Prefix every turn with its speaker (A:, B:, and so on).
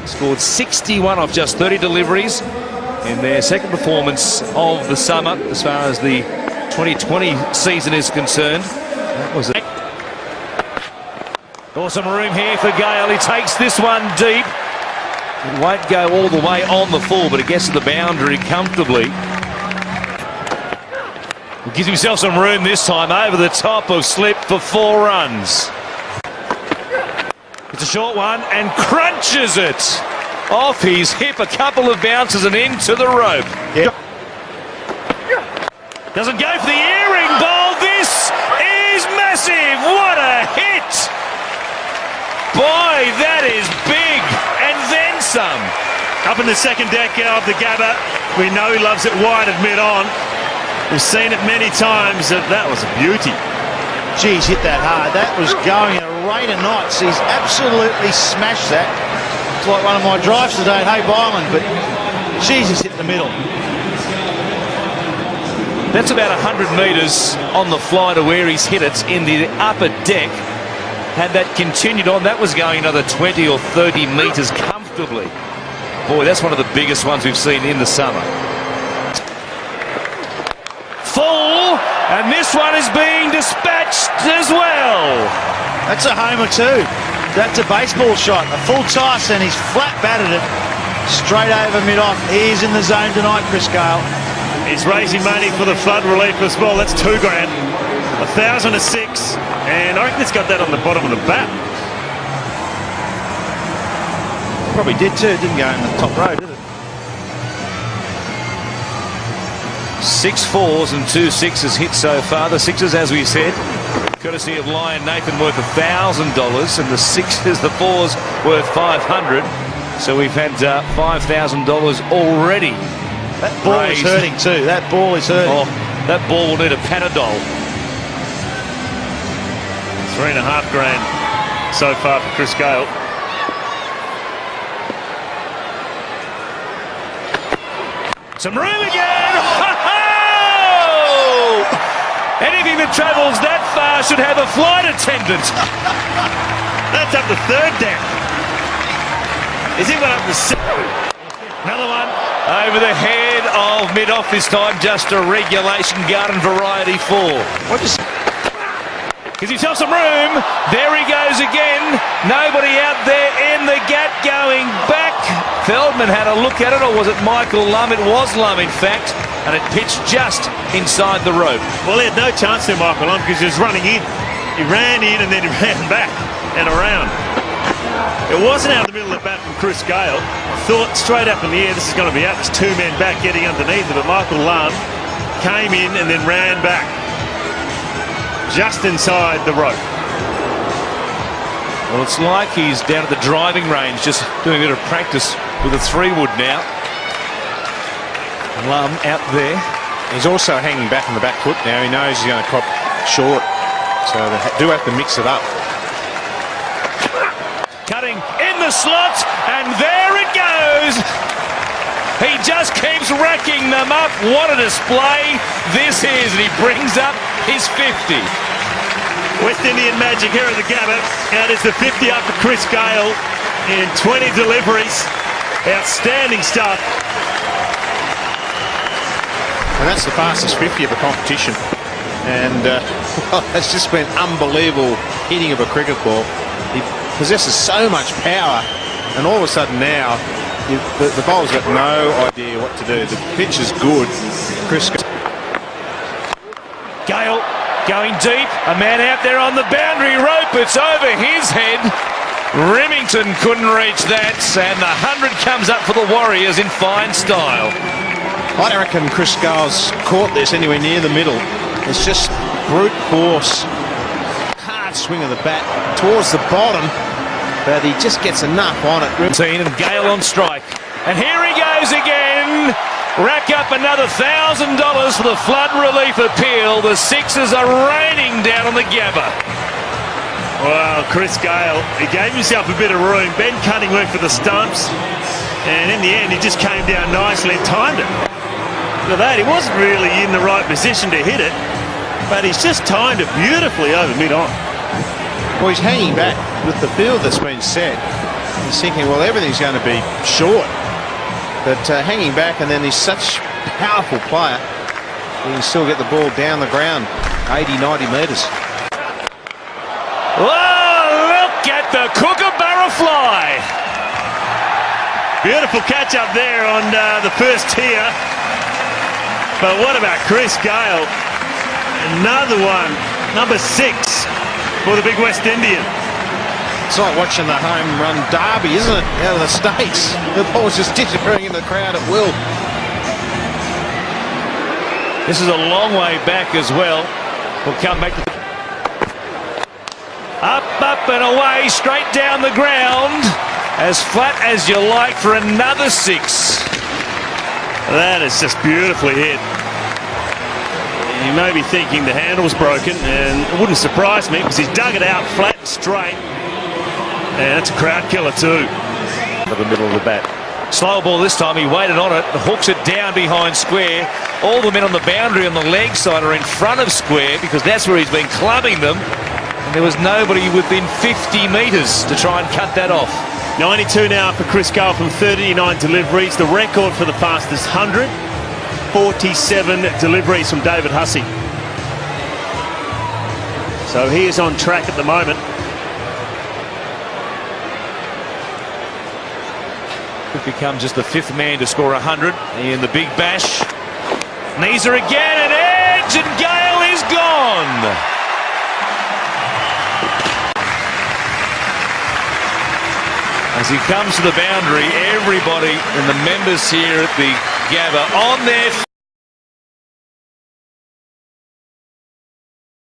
A: Scored 61 off just 30 deliveries in their second performance of the summer as far as the 2020 season is concerned. That was it. Awesome room here for Gayle. He takes this one deep. It won't go all the way on the full, but it gets to the boundary comfortably. He gives himself some room this time over the top of slip for 4 runs. It's a short one and crunches it off his hip, a couple of bounces and into the rope.
B: Yep.
A: Doesn't go for the earring ball. This is massive. What a hit. Boy, that is big. And then some.
C: Up in the second deck of the Gabba. We know he loves it wide of mid-on. We've seen it many times. That was a beauty.
B: Geez, hit that hard. That was going at a rate of knots. He's absolutely smashed that. It's like one of my drives today at Hope Island, but Jesus hit the middle.
A: That's about 100 metres on the fly to where he's hit it in the upper deck. Had that continued on, that was going another 20 or 30 metres comfortably. Boy, that's one of the biggest ones we've seen in the summer. Full, and this one is being dispatched as well.
B: That's a homer too. That's a baseball shot. A full toss, and he's flat batted it straight over mid-off. He's in the zone tonight, Chris Gayle.
C: He's raising money for the flood relief as well. That's $2 grand. 1,000 to 6, and I reckon it's got that on the bottom of the bat.
B: Probably did too. It didn't go in the top row, did it?
A: 6 4s and 2 6s hit so far. The 6s, as we said, courtesy of Lion Nathan, worth $1,000, and the 6s, the 4s, worth $500. So we've had $5,000 already.
B: That ball is hurting too. That ball is hurting.
A: Oh, that ball will need a Panadol.
C: 3.5 grand so far for Chris Gayle.
A: Some room again. Anything that travels that far should have a flight attendant.
C: That's up the third deck. Is he went up the
A: Another one over the head of mid-off this time. Just a regulation garden variety 4.
B: What is?
A: Gives himself some room. There he goes again. Nobody out there in the gap going back. Feldman had a look at it, or was it Michael Lum? It was Lum, in fact, and it pitched just inside the rope.
C: Well, he had no chance there, Michael Lum, because he was running in. He ran in and then he ran back and around. It wasn't out of the middle of the bat from Chris Gayle. Thought straight up in the air, this is going to be out. There's 2 men back getting underneath it, but Michael Lum came in and then ran back just inside the rope.
A: Well, it's like he's down at the driving range, just doing a bit of practice with a 3-wood now. Lum out there.
D: He's also hanging back on the back foot now. He knows he's going to crop short, so they do have to mix it up.
A: Cutting in the slot, and there it goes. He just keeps racking them up. What a display this is, and he brings up his 50.
C: West Indian magic here at the Gabba. That is the 50 up for Chris Gayle in 20 deliveries. Outstanding stuff.
D: And that's the fastest 50 of the competition. And well, that's just been unbelievable hitting of a cricket ball. He possesses so much power, and all of a sudden now the bowler's got no idea what to do. The pitch is good. Chris
A: Gayle going deep, a man out there on the boundary rope. It's over his head. Remington couldn't reach that, and the 100 comes up for the Warriors in fine style.
D: I don't reckon Chris Gayle's caught this anywhere near the middle. It's just brute force, hard swing of the bat towards the bottom, but he just gets enough on it.
A: And Gayle on strike, and here he goes again. Rack up another $1,000 for the flood relief appeal. The 6s are raining down on the Gabba.
C: Well, Chris Gayle, he gave himself a bit of room. Ben Cunning went for the stumps, and in the end he just came down nicely and timed it. Look at that, he wasn't really in the right position to hit it, but he's just timed it beautifully over mid-on.
D: Well, he's hanging back with the field that's been set. He's thinking, well, everything's going to be short. But hanging back, and then he's such a powerful player, he can still get the ball down the ground, 80, 90 metres.
A: Oh, look at the kookaburra fly.
C: Beautiful catch up there on the first tier. But what about Chris Gayle? Another one, number 6 for the big West Indian.
D: It's like watching the home run derby, isn't it, out of the States? The ball's just disappearing in the crowd at will.
A: This is a long way back as well. We'll come back to up and away, straight down the ground, as flat as you like for another 6.
C: That is just beautifully hit. You may be thinking the handle's broken, and it wouldn't surprise me because he's dug it out flat and straight. And it's a crowd killer too.
A: For the middle of the bat. Slow ball this time, he waited on it, hooks it down behind square. All the men on the boundary on the leg side are in front of square because that's where he's been clubbing them. And there was nobody within 50 metres to try and cut that off.
C: 92 now for Chris Gayle from 39 deliveries. The record for the fastest 100. 47 deliveries from David Hussey. So he is on track at the moment.
A: Could become just the 5th man to score 100 in the big bash. Knees her again, an edge, and Gayle is gone. As he comes to the boundary, everybody and the members here at the Gabba on their